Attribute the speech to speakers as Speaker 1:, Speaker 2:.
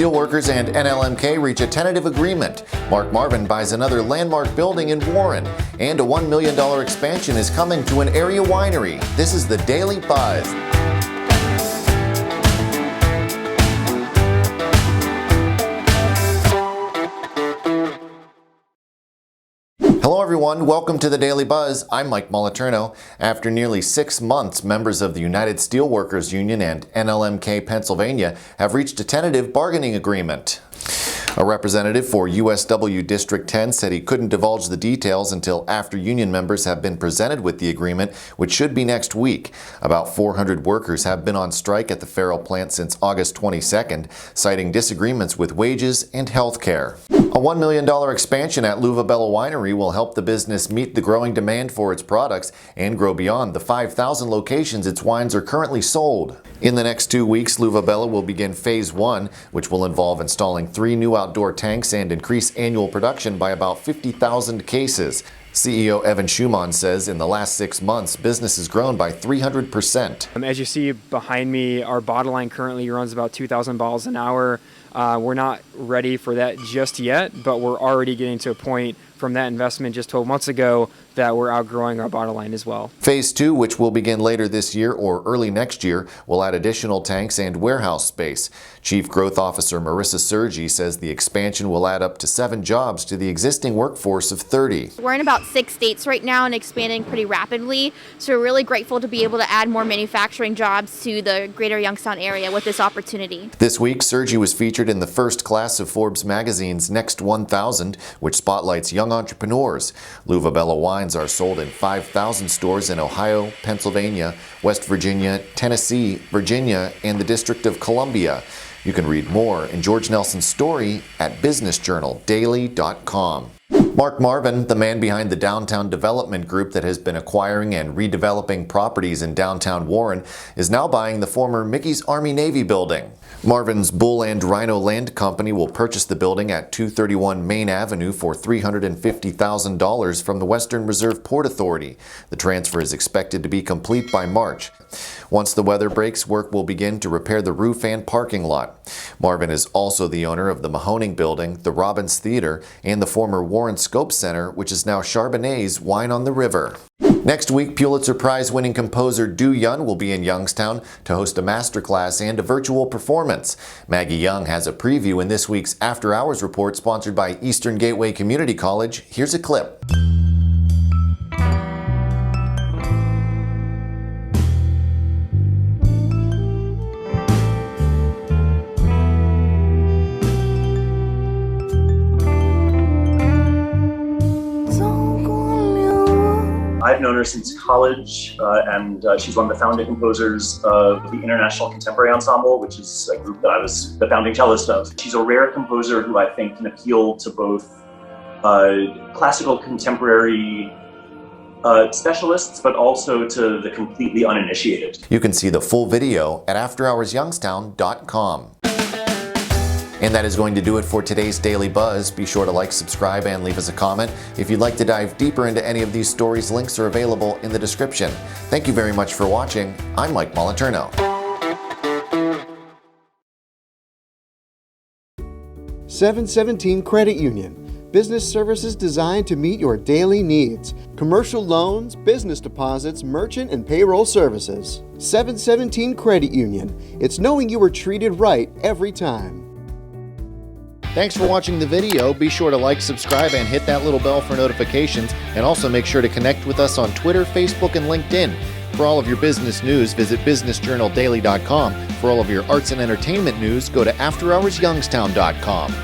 Speaker 1: Steelworkers and NLMK reach a tentative agreement. Mark Marvin buys another landmark building in Warren. And a $1 million expansion is coming to an area winery. This is the Daily Buzz. Hello everyone, welcome to the Daily Buzz. I'm Mike Moliterno. After nearly 6 months, members of the United Steelworkers Union and NLMK Pennsylvania have reached a tentative bargaining agreement. A representative for USW District 10 said he couldn't divulge the details until after union members have been presented with the agreement, which should be next week. About 400 workers have been on strike at the Farrell plant since August 22nd, citing disagreements with wages and health care. A $1 million expansion at Luva Bella Winery will help the business meet the growing demand for its products and grow beyond the 5,000 locations its wines are currently sold. In the next 2 weeks, Luva Bella will begin Phase 1, which will involve installing 3 new outdoor tanks and increase annual production by about 50,000 cases. CEO Evan Schumann says in the last 6 months, business has grown by 300%.
Speaker 2: As you see behind me, our bottle line currently runs about 2,000 bottles an hour. We're not ready for that just yet, but we're already getting to a point from that investment just 12 months ago that we're outgrowing our bottle line as well.
Speaker 1: Phase 2, which will begin later this year or early next year, will add additional tanks and warehouse space. Chief Growth Officer Marissa Sergi says the expansion will add up to 7 jobs to the existing workforce of 30.
Speaker 3: We're in about 6 states right now and expanding pretty rapidly, so we're really grateful to be able to add more manufacturing jobs to the greater Youngstown area with this opportunity.
Speaker 1: This week, Sergi was featured in the first class of Forbes magazine's Next 1000, which spotlights young entrepreneurs. Luva Bella wines are sold in 5,000 stores in Ohio, Pennsylvania, West Virginia, Tennessee, Virginia, and the District of Columbia. You can read more in George Nelson's story at businessjournaldaily.com. Mark Marvin, the man behind the downtown development group that has been acquiring and redeveloping properties in downtown Warren, is now buying the former Mickey's Army-Navy building. Marvin's Bull and Rhino Land Company will purchase the building at 231 Main Avenue for $350,000 from the Western Reserve Port Authority. The transfer is expected to be complete by March. Once the weather breaks, work will begin to repair the roof and parking lot. Marvin is also the owner of the Mahoning Building, the Robbins Theater, and the former Warren Scope Center, which is now Charbonnet's Wine on the River. Next week, Pulitzer Prize-winning composer Du Yun will be in Youngstown to host a masterclass and a virtual performance. Maggie Young has a preview in this week's After Hours report sponsored by Eastern Gateway Community College. Here's a clip.
Speaker 4: I've known her since college, and she's one of the founding composers of the International Contemporary Ensemble, which is a group that I was the founding cellist of. She's a rare composer who I think can appeal to both classical contemporary specialists, but also to the completely uninitiated.
Speaker 1: You can see the full video at afterhoursyoungstown.com. And that is going to do it for today's Daily Buzz. Be sure to like, subscribe, and leave us a comment. If you'd like to dive deeper into any of these stories, links are available in the description. Thank you very much for watching. I'm Mike Moliterno.
Speaker 5: 717 Credit Union. Business services designed to meet your daily needs. Commercial loans, business deposits, merchant and payroll services. 717 Credit Union. It's knowing you were treated right every time.
Speaker 1: Thanks for watching the video. Be sure to like, subscribe, and hit that little bell for notifications. And also make sure to connect with us on Twitter, Facebook, and LinkedIn. For all of your business news, visit businessjournaldaily.com. For all of your arts and entertainment news, go to afterhoursyoungstown.com.